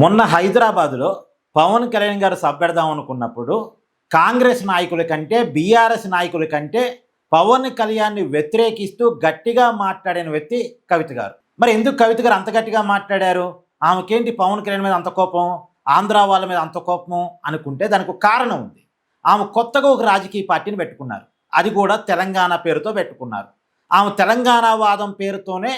మొన్న హైదరాబాదులో పవన్ కళ్యాణ్ గారు సభ పెడదాం అనుకున్నప్పుడు కాంగ్రెస్ నాయకుల కంటే బీఆర్ఎస్ నాయకుల కంటే పవన్ కళ్యాణ్ని వ్యతిరేకిస్తూ గట్టిగా మాట్లాడిన వ్యక్తి కవిత గారు. మరి ఎందుకు కవిత గారు అంత గట్టిగా మాట్లాడారు? ఆమెకేంటి పవన్ కళ్యాణ్ మీద అంత కోపం, ఆంధ్ర వాళ్ళ మీద అంత కోపం అనుకుంటే దానికి ఒక కారణం ఉంది. ఆమె కొత్తగా ఒక రాజకీయ పార్టీని పెట్టుకున్నారు, అది కూడా తెలంగాణ పేరుతో పెట్టుకున్నారు. ఆమె తెలంగాణ వాదం పేరుతోనే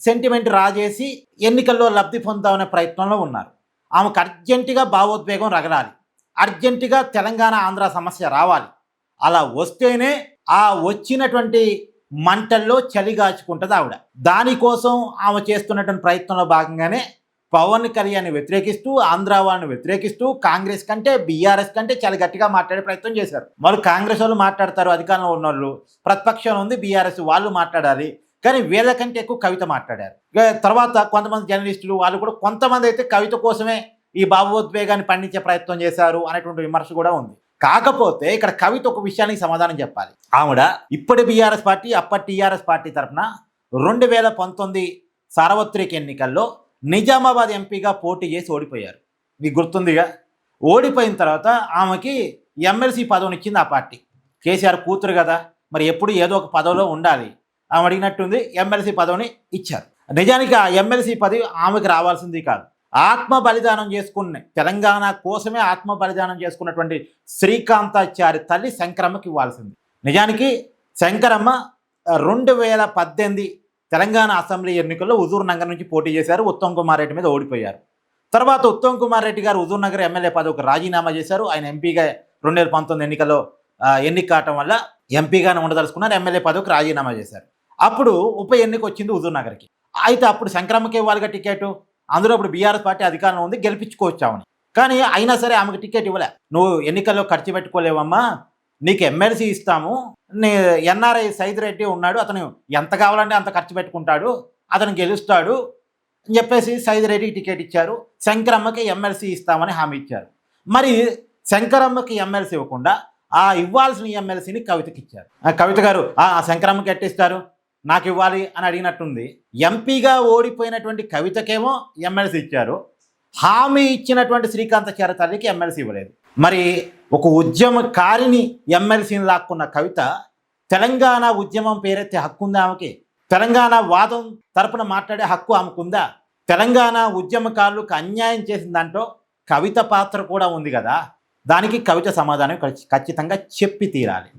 సెంటిమెంట్ రాజేసి ఎన్నికల్లో లబ్ధి పొందామనే ప్రయత్నంలో ఉన్నారు. ఆమెకు అర్జెంటుగా భావోద్వేగం రగలాలి, అర్జెంటుగా తెలంగాణ ఆంధ్ర సమస్య రావాలి. అలా వస్తేనే ఆ వచ్చినటువంటి మంటల్లో చలిగాచుకుంటుంది ఆవిడ. దానికోసం ఆమె చేస్తున్నటువంటి ప్రయత్నంలో భాగంగానే పవన్ కళ్యాణ్ని వ్యతిరేకిస్తూ, ఆంధ్ర వాళ్ళని వ్యతిరేకిస్తూ కాంగ్రెస్ కంటే బీఆర్ఎస్ కంటే చాలా గట్టిగా మాట్లాడే ప్రయత్నం చేశారు. మరి కాంగ్రెస్ వాళ్ళు మాట్లాడతారు, అధికారంలో ఉన్న వాళ్ళు, ప్రతిపక్షం ఉంది బీఆర్ఎస్, వాళ్ళు మాట్లాడాలి. కానీ వీళ్ళకంటే ఎక్కువ కవిత మాట్లాడారు. తర్వాత కొంతమంది జర్నలిస్టులు వాళ్ళు కూడా కొంతమంది అయితే కవిత కోసమే ఈ భావోద్వేగాన్ని పండించే ప్రయత్నం చేశారు అనేటువంటి విమర్శ కూడా ఉంది. కాకపోతే ఇక్కడ కవిత ఒక విషయానికి సమాధానం చెప్పాలి. ఆవిడ ఇప్పటి బీఆర్ఎస్ పార్టీ, అప్పటి టీఆర్ఎస్ పార్టీ తరఫున 2019 సార్వత్రిక ఎన్నికల్లో నిజామాబాద్ ఎంపీగా పోటీ చేసి ఓడిపోయారు. మీకు గుర్తుందిగా. ఓడిపోయిన తర్వాత ఆమెకి ఎమ్మెల్సీ పదవినిచ్చింది ఆ పార్టీ. కేసీఆర్ కూతురు కదా, మరి ఎప్పుడు ఏదో ఒక పదవిలో ఉండాలి. ఆమె అడిగినట్టుంది, ఎమ్మెల్సీ పదవిని ఇచ్చారు. నిజానికి ఆ ఎమ్మెల్సీ పదవి ఆమెకు రావాల్సింది కాదు. ఆత్మ బలిదానం చేసుకున్న, తెలంగాణ కోసమే ఆత్మ బలిదానం చేసుకున్నటువంటి శ్రీకాంతాచారి తల్లి శంకరమ్మకి ఇవ్వాల్సింది. నిజానికి శంకరమ్మ 2018 తెలంగాణ అసెంబ్లీ ఎన్నికల్లో హుజూర్ నగర్ నుంచి పోటీ చేశారు. ఉత్తమ్ కుమార్ రెడ్డి మీద ఓడిపోయారు. తర్వాత ఉత్తమ్ కుమార్ రెడ్డి గారు హుజూర్ నగర్ ఎమ్మెల్యే పదవికి రాజీనామా చేశారు. ఆయన ఎంపీగా 2019 ఎన్నికల్లో ఎన్నిక కావటం వల్ల ఎంపీగానే ఉండదలుచుకున్నారు, ఎమ్మెల్యే పదవికి రాజీనామా చేశారు. అప్పుడు ఉప ఎన్నిక వచ్చింది హుజూర్ నగర్కి. అయితే అప్పుడు శంకరమ్మకి ఇవ్వాలిగా టికెట్. అందులో ఇప్పుడు బీఆర్ఎస్ పార్టీ అధికారంలో ఉంది, గెలిపించుకోవచ్చామని. కానీ అయినా సరే ఆమెకు టికెట్ ఇవ్వలే. నువ్వు ఎన్నికల్లో ఖర్చు పెట్టుకోలేవమ్మా, నీకు ఎమ్మెల్సీ ఇస్తాము, నీ ఎన్ఆర్ఐ సైద్ రెడ్డి ఉన్నాడు, అతను ఎంత కావాలంటే అంత ఖర్చు పెట్టుకుంటాడు, అతను గెలుస్తాడు అని చెప్పేసి సైద్ రెడ్డికి టికెట్ ఇచ్చారు. శంకరమ్మకి ఎమ్మెల్సీ ఇస్తామని హామీ ఇచ్చారు. మరి శంకరమ్మకి ఎమ్మెల్సీ ఇవ్వకుండా ఆ ఇవ్వాల్సిన ఎమ్మెల్సీని కవితకి ఇచ్చారు. కవిత గారు శంకరమ్మకి ఎట్టిస్తారు, నాకు ఇవ్వాలి అని అడిగినట్టుంది. ఎంపీగా ఓడిపోయినటువంటి కవితకేమో ఎమ్మెల్సీ ఇచ్చారు, హామీ ఇచ్చినటువంటి శ్రీకాంతాచారి తల్లికి ఎమ్మెల్సీ ఇవ్వలేదు. మరి ఒక ఉద్యమకారిని ఎమ్మెల్సీని లాక్కున్న కవిత తెలంగాణ ఉద్యమం పేరెత్తే హక్కు ఉందా ఆమెకి? తెలంగాణ వాదం తరపున మాట్లాడే హక్కు ఆమెకుందా? తెలంగాణ ఉద్యమకారులకు అన్యాయం చేసిన దాంట్లో కవిత పాత్ర కూడా ఉంది కదా. దానికి కవిత సమాధానం ఖచ్చితంగా చెప్పి తీరాలి.